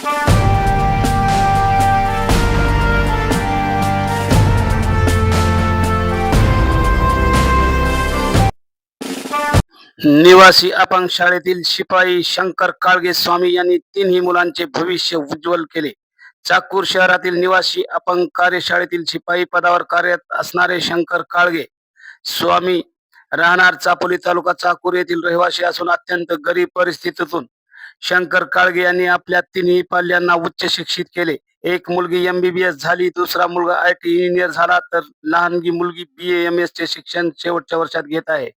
निवासी अपंग शाळेतील शिपाई शंकर काळगे स्वामी यांनी तिन्ही मुलांचे भविष्य उज्ज्वल केले. चाकूर शहरातील निवासी अपंग कार्यशाळेतील शिपाई पदावर कार्यरत असणारे शंकर काळगे स्वामी राहणार चापोली तालुका चाकूर येथील रहिवासी असून अत्यंत गरीब परिस्थितीतून शंकर काळगे यांनी आपल्या तिन्ही पाल्यांना उच्च शिक्षित केले. एक मुलगी MBBS झाली, दुसरा मुलगा IT इंजिनियर झाला, तर लहानगी मुलगी BA MS चे शिक्षण शेवटच्या वर्षात घेत आहे.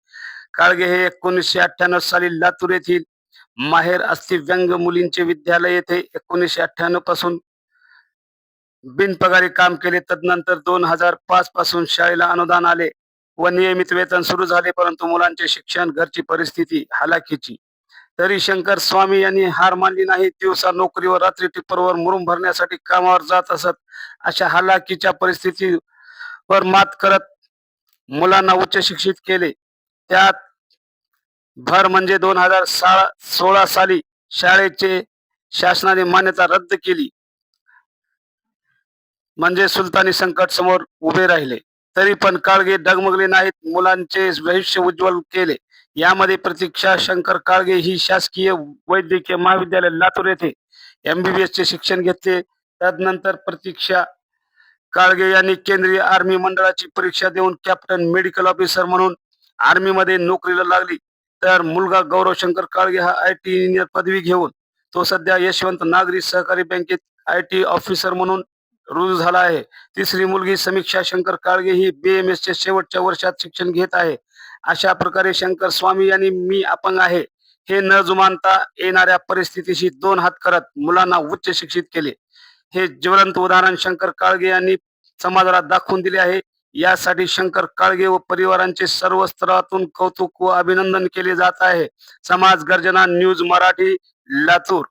काळगे हे 1998 साली लातूर येथील माहेर अस्ति व्यंग मुलींचे विद्यालय येथे 1998 पासून बिनपगारी काम केले. तदनंतर 2005 पासून शाळेला अनुदान आले व नियमित वेतन सुरू झाले, परंतु मुलांचे शिक्षण, घरची परिस्थिती हालाकीची. तरी शंकर स्वामी यांनी हार मानली नाही. दिवसा नोकरीवर, रात्री टिप्परवर मुरुम भरण्यासाठी कामावर जात असत. अशा हालाकीच्या परिस्थितीवर मात करत मुलांना उच्च शिक्षित केले. त्यात भर म्हणजे 2016 साली शाळेचे शासनाने मान्यता रद्द केली, म्हणजे सुलतानी संकट समोर उभे राहिले. तरी पण काळगे डगमगले नाहीत, मुलांचे भविष्य उज्ज्वल केले. यामध्ये प्रतीक्षा शंकर काळगे ही शासकीय वैद्यकीय महाविद्यालय लातूर येथे MBBS चे शिक्षण घेतले. तदनंतर प्रतीक्षा काळगे यांनी केंद्रीय आर्मी मंडळाची परीक्षा देऊन कॅप्टन मेडिकल ऑफिसर म्हणून आर्मीमध्ये नोकरीला लागली. तर मुलगा गौरव शंकर काळगे हा IT इंजिनियर पदवी घेऊन तो सध्या यशवंत नागरी सहकारी बँकेत IT ऑफिसर म्हणून रुजू झाला आहे. तिसरी मुलगी समीक्षा शंकर काळगे ही BMS चे शेवटच्या वर्षात शिक्षण घेत आहे. अशा प्रकारे शंकर स्वामी यांनी मी अपंग आहे हे न जुमानता येणाऱ्या परिस्थितीशी दोन हात करत मुलांना उच्च शिक्षित केले. हे ज्वलंत उदाहरण शंकर काळगे यांनी समाजाला दाखवून दिले आहे. यासाठी शंकर काळगे व परिवारांचे सर्व स्तरातून कौतुक व अभिनंदन केले जात आहे. समाज गर्जना न्यूज मराठी, लातूर.